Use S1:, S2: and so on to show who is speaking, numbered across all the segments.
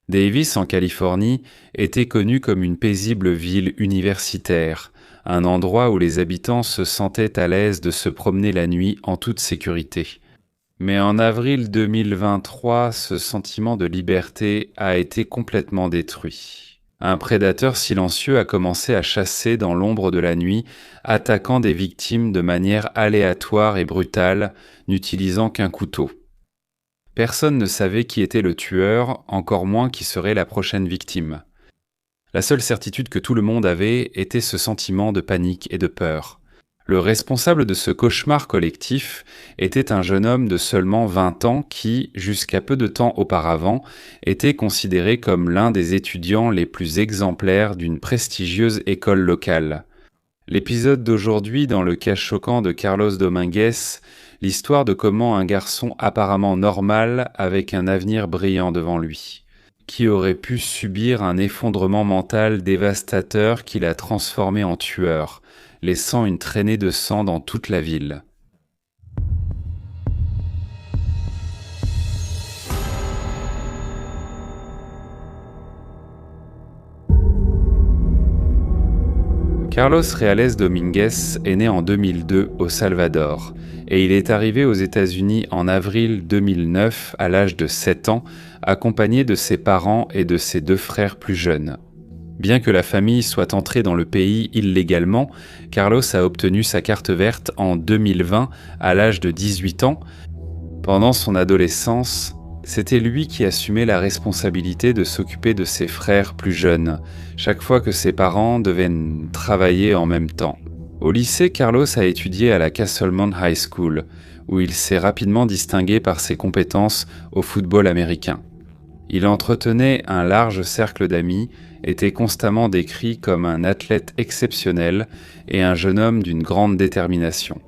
S1: Davis, en Californie, était connue comme une paisible ville universitaire, un endroit où les habitants se sentaient à l'aise de se promener la nuit en toute sécurité. Mais en avril 2023, ce sentiment de liberté a été complètement détruit. Un prédateur silencieux a commencé à chasser dans l'ombre de la nuit, attaquant des victimes de manière aléatoire et brutale, n'utilisant qu'un couteau. Personne ne savait qui était le tueur, encore moins qui serait la prochaine victime. La seule certitude que tout le monde avait était ce sentiment de panique et de peur. Le responsable de ce cauchemar collectif était un jeune homme de seulement 20 ans qui, jusqu'à peu de temps auparavant, était considéré comme l'un des étudiants les plus exemplaires d'une prestigieuse école locale. L'épisode d'aujourd'hui, dans le cas choquant de Carlos Dominguez, l'histoire de comment un garçon apparemment normal avec un avenir brillant devant lui, qui aurait pu subir un effondrement mental dévastateur qui l'a transformé en tueur, laissant une traînée de sang dans toute la ville. Carlos Reales Dominguez est né en 2002 au Salvador et il est arrivé aux États-Unis en avril 2009 à l'âge de 7 ans, accompagné de ses parents et de ses 2 frères plus jeunes. Bien que la famille soit entrée dans le pays illégalement, Carlos a obtenu sa carte verte en 2020 à l'âge de 18 ans. Pendant son adolescence, c'était lui qui assumait la responsabilité de s'occuper de ses frères plus jeunes, chaque fois que ses parents devaient travailler en même temps. Au lycée, Carlos a étudié à la Castlemont High School, où il s'est rapidement distingué par ses compétences au football américain. Il entretenait un large cercle d'amis, était constamment décrit comme un athlète exceptionnel et un jeune homme d'une grande détermination.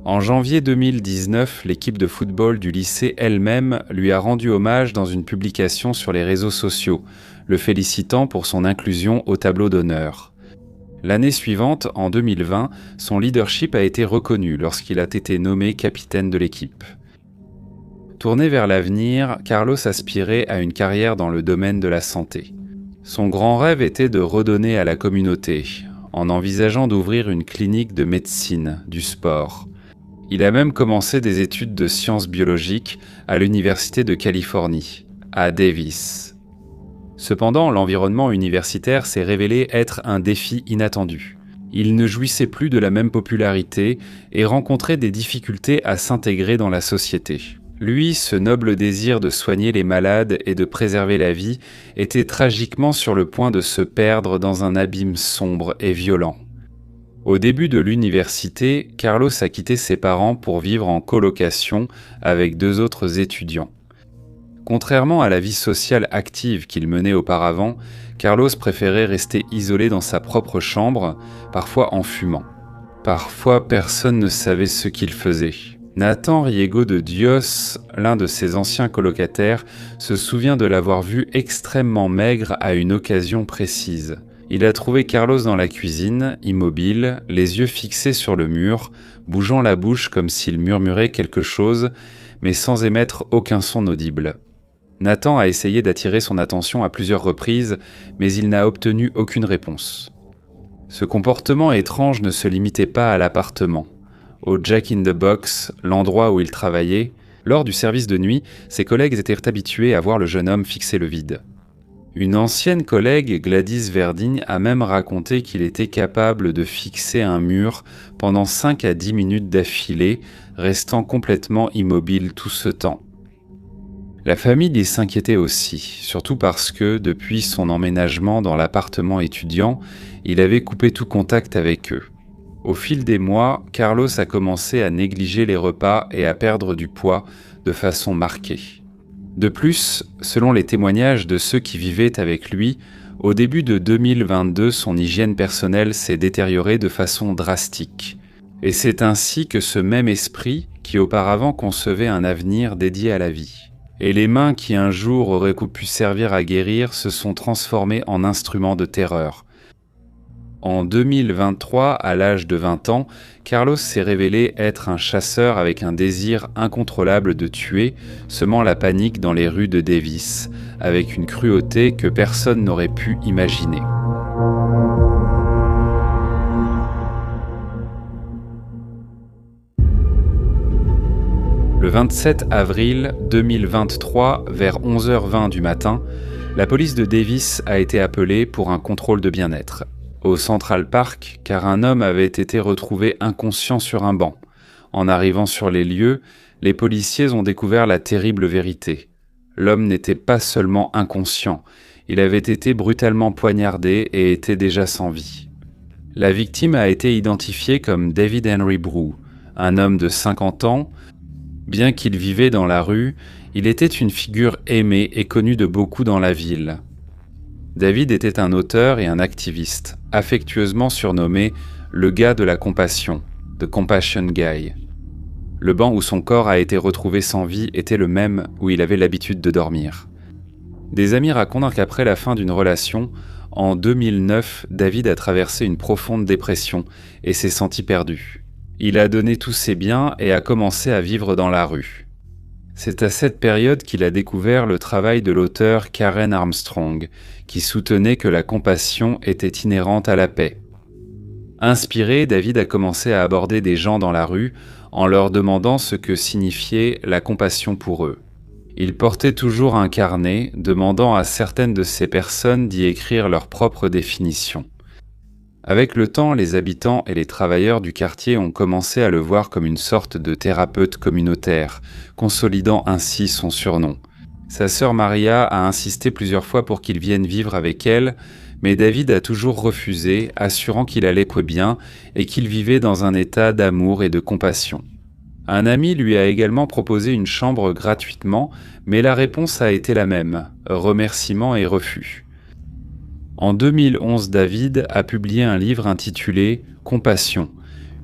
S1: En janvier 2019, l'équipe de football du lycée elle-même lui a rendu hommage dans une publication sur les réseaux sociaux, le félicitant pour son inclusion au tableau d'honneur. L'année suivante, en 2020, son leadership a été reconnu lorsqu'il a été nommé capitaine de l'équipe. Tourné vers l'avenir, Carlos aspirait à une carrière dans le domaine de la santé. Son grand rêve était de redonner à la communauté, en envisageant d'ouvrir une clinique de médecine, du sport. Il a même commencé des études de sciences biologiques à l'Université de Californie, à Davis. Cependant, l'environnement universitaire s'est révélé être un défi inattendu. Il ne jouissait plus de la même popularité et rencontrait des difficultés à s'intégrer dans la société. Lui, ce noble désir de soigner les malades et de préserver la vie était tragiquement sur le point de se perdre dans un abîme sombre et violent. Au début de l'université, Carlos a quitté ses parents pour vivre en colocation avec 2 autres étudiants. Contrairement à la vie sociale active qu'il menait auparavant, Carlos préférait rester isolé dans sa propre chambre, parfois en fumant. Parfois, personne ne savait ce qu'il faisait. Nathan Riego de Dios, l'un de ses anciens colocataires, se souvient de l'avoir vu extrêmement maigre à une occasion précise. Il a trouvé Carlos dans la cuisine, immobile, les yeux fixés sur le mur, bougeant la bouche comme s'il murmurait quelque chose, mais sans émettre aucun son audible. Nathan a essayé d'attirer son attention à plusieurs reprises, mais il n'a obtenu aucune réponse. Ce comportement étrange ne se limitait pas à l'appartement. Au Jack in the Box, l'endroit où il travaillait, lors du service de nuit, ses collègues étaient habitués à voir le jeune homme fixer le vide. Une ancienne collègue, Gladys Verdigne, a même raconté qu'il était capable de fixer un mur pendant 5 à 10 minutes d'affilée, restant complètement immobile tout ce temps. La famille y s'inquiétait aussi, surtout parce que, depuis son emménagement dans l'appartement étudiant, il avait coupé tout contact avec eux. Au fil des mois, Carlos a commencé à négliger les repas et à perdre du poids de façon marquée. De plus, selon les témoignages de ceux qui vivaient avec lui, au début de 2022, son hygiène personnelle s'est détériorée de façon drastique. Et c'est ainsi que ce même esprit, qui auparavant concevait un avenir dédié à la vie, et les mains qui un jour auraient pu servir à guérir se sont transformées en instruments de terreur. En 2023, à l'âge de 20 ans, Carlos s'est révélé être un chasseur avec un désir incontrôlable de tuer, semant la panique dans les rues de Davis, avec une cruauté que personne n'aurait pu imaginer. Le 27 avril 2023, vers 11h20 du matin, la police de Davis a été appelée pour un contrôle de bien-être au Central Park, car un homme avait été retrouvé inconscient sur un banc. En arrivant sur les lieux, les policiers ont découvert la terrible vérité. L'homme n'était pas seulement inconscient, il avait été brutalement poignardé et était déjà sans vie. La victime a été identifiée comme David Henry Brew, un homme de 50 ans. Bien qu'il vivait dans la rue, il était une figure aimée et connue de beaucoup dans la ville. David était un auteur et un activiste, affectueusement surnommé « le gars de la compassion », « The Compassion Guy ». Le banc où son corps a été retrouvé sans vie était le même où il avait l'habitude de dormir. Des amis racontent qu'après la fin d'une relation, en 2009, David a traversé une profonde dépression et s'est senti perdu. Il a donné tous ses biens et a commencé à vivre dans la rue. C'est à cette période qu'il a découvert le travail de l'auteur Karen Armstrong, qui soutenait que la compassion était inhérente à la paix. Inspiré, David a commencé à aborder des gens dans la rue en leur demandant ce que signifiait la compassion pour eux. Il portait toujours un carnet, demandant à certaines de ces personnes d'y écrire leur propre définition. Avec le temps, les habitants et les travailleurs du quartier ont commencé à le voir comme une sorte de thérapeute communautaire, consolidant ainsi son surnom. Sa sœur Maria a insisté plusieurs fois pour qu'il vienne vivre avec elle, mais David a toujours refusé, assurant qu'il allait bien et qu'il vivait dans un état d'amour et de compassion. Un ami lui a également proposé une chambre gratuitement, mais la réponse a été la même, remerciements et refus. En 2011, David a publié un livre intitulé « Compassion »,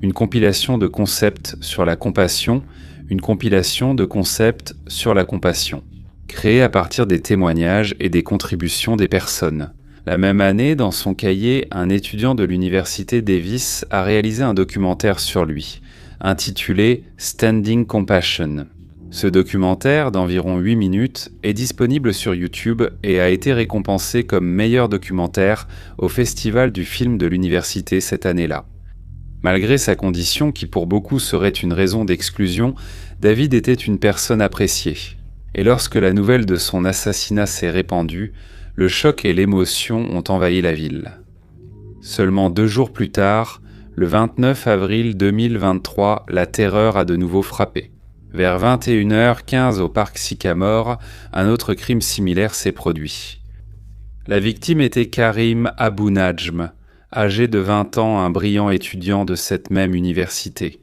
S1: une compilation de concepts sur la compassion, une compilation de concepts sur la compassion, créée à partir des témoignages et des contributions des personnes. La même année, dans son cahier, un étudiant de l'université Davis a réalisé un documentaire sur lui, intitulé « Standing Compassion ». Ce documentaire, d'environ 8 minutes, est disponible sur YouTube et a été récompensé comme meilleur documentaire au Festival du film de l'université cette année-là. Malgré sa condition qui pour beaucoup serait une raison d'exclusion, David était une personne appréciée. Et lorsque la nouvelle de son assassinat s'est répandue, le choc et l'émotion ont envahi la ville. Seulement 2 jours plus tard, le 29 avril 2023, la terreur a de nouveau frappé. Vers 21h15 au parc Sycamore, un autre crime similaire s'est produit. La victime était Karim Abou Najm, âgé de 20 ans, un brillant étudiant de cette même université.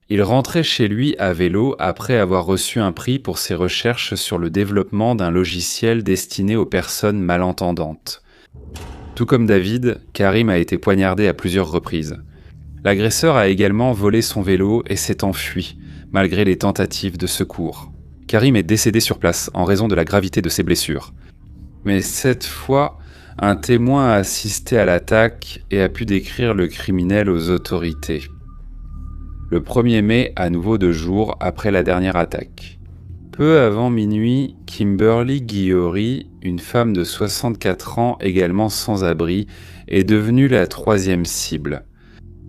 S1: Il rentrait chez lui à vélo après avoir reçu un prix pour ses recherches sur le développement d'un logiciel destiné aux personnes malentendantes. Tout comme David, Karim a été poignardé à plusieurs reprises. L'agresseur a également volé son vélo et s'est enfui, malgré les tentatives de secours. Karim est décédé sur place en raison de la gravité de ses blessures. Mais cette fois, un témoin a assisté à l'attaque et a pu décrire le criminel aux autorités. Le 1er mai, à nouveau de jour, après la dernière attaque. Peu avant minuit, Kimberly Guillory, une femme de 64 ans également sans abri, est devenue la 3e cible.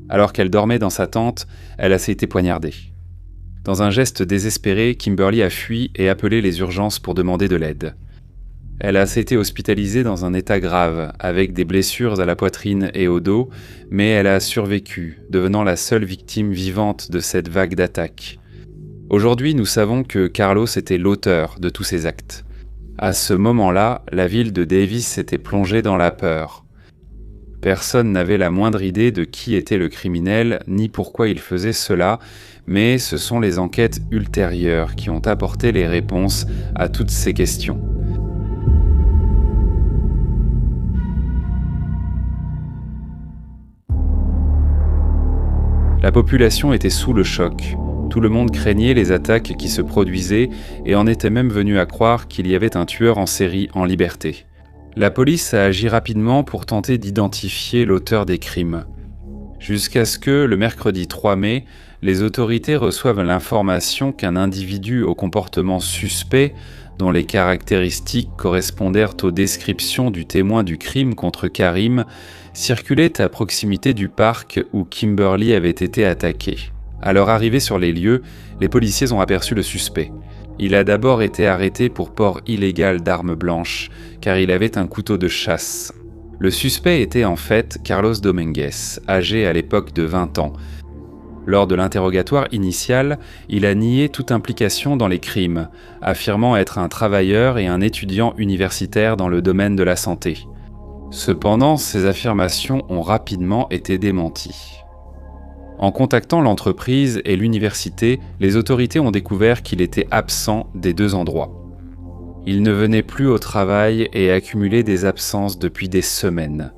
S1: Alors qu'elle dormait dans sa tente, elle a été poignardée. Dans un geste désespéré, Kimberly a fui et appelé les urgences pour demander de l'aide. Elle a été hospitalisée dans un état grave, avec des blessures à la poitrine et au dos, mais elle a survécu, devenant la seule victime vivante de cette vague d'attaques. Aujourd'hui, nous savons que Carlos était l'auteur de tous ces actes. À ce moment-là, la ville de Davis était plongée dans la peur. Personne n'avait la moindre idée de qui était le criminel, ni pourquoi il faisait cela, mais ce sont les enquêtes ultérieures qui ont apporté les réponses à toutes ces questions. La population était sous le choc. Tout le monde craignait les attaques qui se produisaient et en était même venu à croire qu'il y avait un tueur en série en liberté. La police a agi rapidement pour tenter d'identifier l'auteur des crimes. Jusqu'à ce que, le mercredi 3 mai, les autorités reçoivent l'information qu'un individu au comportement suspect, dont les caractéristiques correspondèrent aux descriptions du témoin du crime contre Karim, circulait à proximité du parc où Kimberly avait été attaquée. À leur arrivée sur les lieux, les policiers ont aperçu le suspect. Il a d'abord été arrêté pour port illégal d'armes blanches, car il avait un couteau de chasse. Le suspect était en fait Carlos Dominguez, âgé à l'époque de 20 ans. Lors de l'interrogatoire initial, il a nié toute implication dans les crimes, affirmant être un travailleur et un étudiant universitaire dans le domaine de la santé. Cependant, ces affirmations ont rapidement été démenties. En contactant l'entreprise et l'université, les autorités ont découvert qu'il était absent des deux endroits. Il ne venait plus au travail et accumulait des absences depuis des semaines.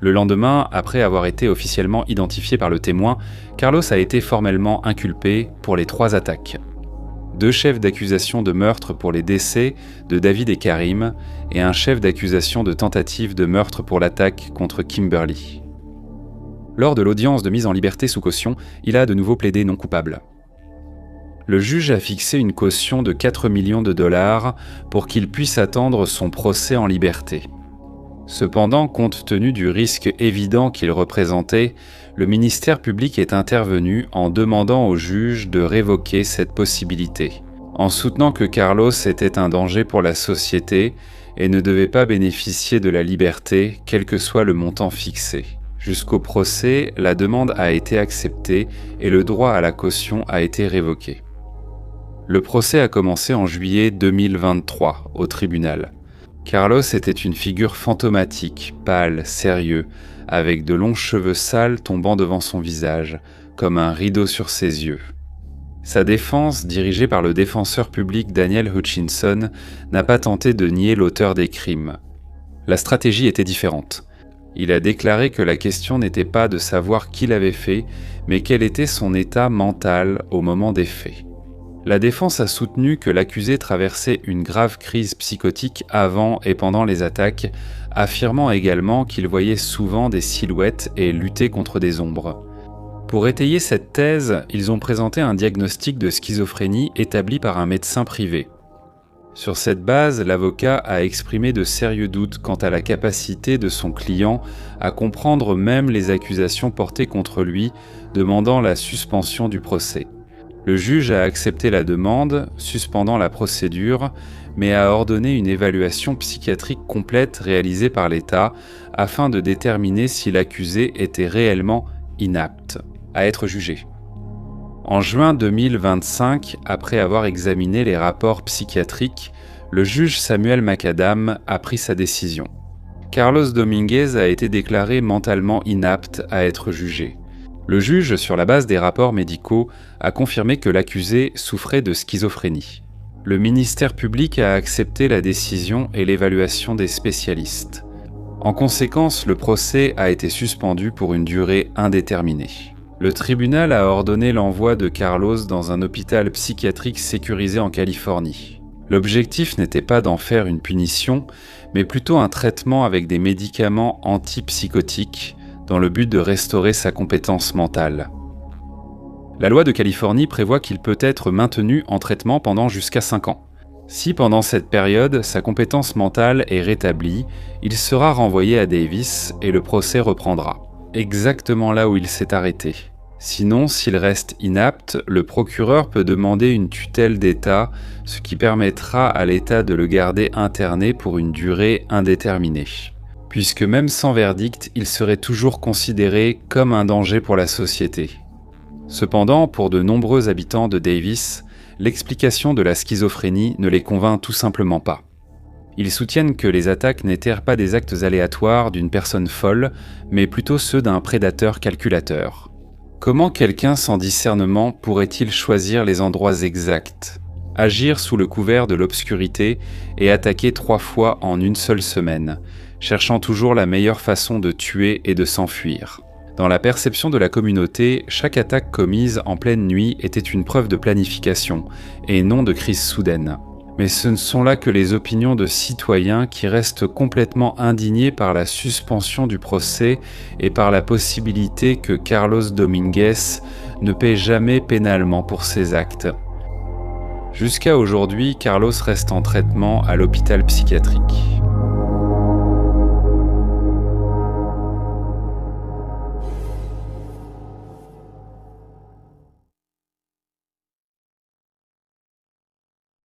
S1: Le lendemain, après avoir été officiellement identifié par le témoin, Carlos a été formellement inculpé pour les 3 attaques. 2 chefs d'accusation de meurtre pour les décès de David et Karim et un chef d'accusation de tentative de meurtre pour l'attaque contre Kimberly. Lors de l'audience de mise en liberté sous caution, il a de nouveau plaidé non coupable. Le juge a fixé une caution de 4 millions de dollars pour qu'il puisse attendre son procès en liberté. Cependant, compte tenu du risque évident qu'il représentait, le ministère public est intervenu en demandant au juge de révoquer cette possibilité, en soutenant que Carlos était un danger pour la société et ne devait pas bénéficier de la liberté, quel que soit le montant fixé. Jusqu'au procès, la demande a été acceptée et le droit à la caution a été révoqué. Le procès a commencé en juillet 2023 au tribunal. Carlos était une figure fantomatique, pâle, sérieux, avec de longs cheveux sales tombant devant son visage, comme un rideau sur ses yeux. Sa défense, dirigée par le défenseur public Daniel Hutchinson, n'a pas tenté de nier l'auteur des crimes. La stratégie était différente. Il a déclaré que la question n'était pas de savoir qui l'avait fait, mais quel était son état mental au moment des faits. La défense a soutenu que l'accusé traversait une grave crise psychotique avant et pendant les attaques, affirmant également qu'il voyait souvent des silhouettes et luttait contre des ombres. Pour étayer cette thèse, ils ont présenté un diagnostic de schizophrénie établi par un médecin privé. Sur cette base, l'avocat a exprimé de sérieux doutes quant à la capacité de son client à comprendre même les accusations portées contre lui, demandant la suspension du procès. Le juge a accepté la demande, suspendant la procédure, mais a ordonné une évaluation psychiatrique complète réalisée par l'État afin de déterminer si l'accusé était réellement inapte à être jugé. En juin 2025, après avoir examiné les rapports psychiatriques, le juge Samuel Macadam a pris sa décision. Carlos Dominguez a été déclaré mentalement inapte à être jugé. Le juge, sur la base des rapports médicaux, a confirmé que l'accusé souffrait de schizophrénie. Le ministère public a accepté la décision et l'évaluation des spécialistes. En conséquence, le procès a été suspendu pour une durée indéterminée. Le tribunal a ordonné l'envoi de Carlos dans un hôpital psychiatrique sécurisé en Californie. L'objectif n'était pas d'en faire une punition, mais plutôt un traitement avec des médicaments antipsychotiques, dans le but de restaurer sa compétence mentale. La loi de Californie prévoit qu'il peut être maintenu en traitement pendant jusqu'à 5 ans. Si pendant cette période, sa compétence mentale est rétablie, il sera renvoyé à Davis et le procès reprendra, exactement là où il s'est arrêté. Sinon, s'il reste inapte, le procureur peut demander une tutelle d'État, ce qui permettra à l'État de le garder interné pour une durée indéterminée. Puisque même sans verdict, il serait toujours considéré comme un danger pour la société. Cependant, pour de nombreux habitants de Davis, l'explication de la schizophrénie ne les convainc tout simplement pas. Ils soutiennent que les attaques n'étaient pas des actes aléatoires d'une personne folle, mais plutôt ceux d'un prédateur calculateur. Comment quelqu'un sans discernement pourrait-il choisir les endroits exacts, agir sous le couvert de l'obscurité et attaquer 3 fois en une seule semaine, cherchant toujours la meilleure façon de tuer et de s'enfuir. Dans la perception de la communauté, chaque attaque commise en pleine nuit était une preuve de planification, et non de crise soudaine. Mais ce ne sont là que les opinions de citoyens qui restent complètement indignés par la suspension du procès et par la possibilité que Carlos Domingues ne paie jamais pénalement pour ses actes. Jusqu'à aujourd'hui, Carlos reste en traitement à l'hôpital psychiatrique.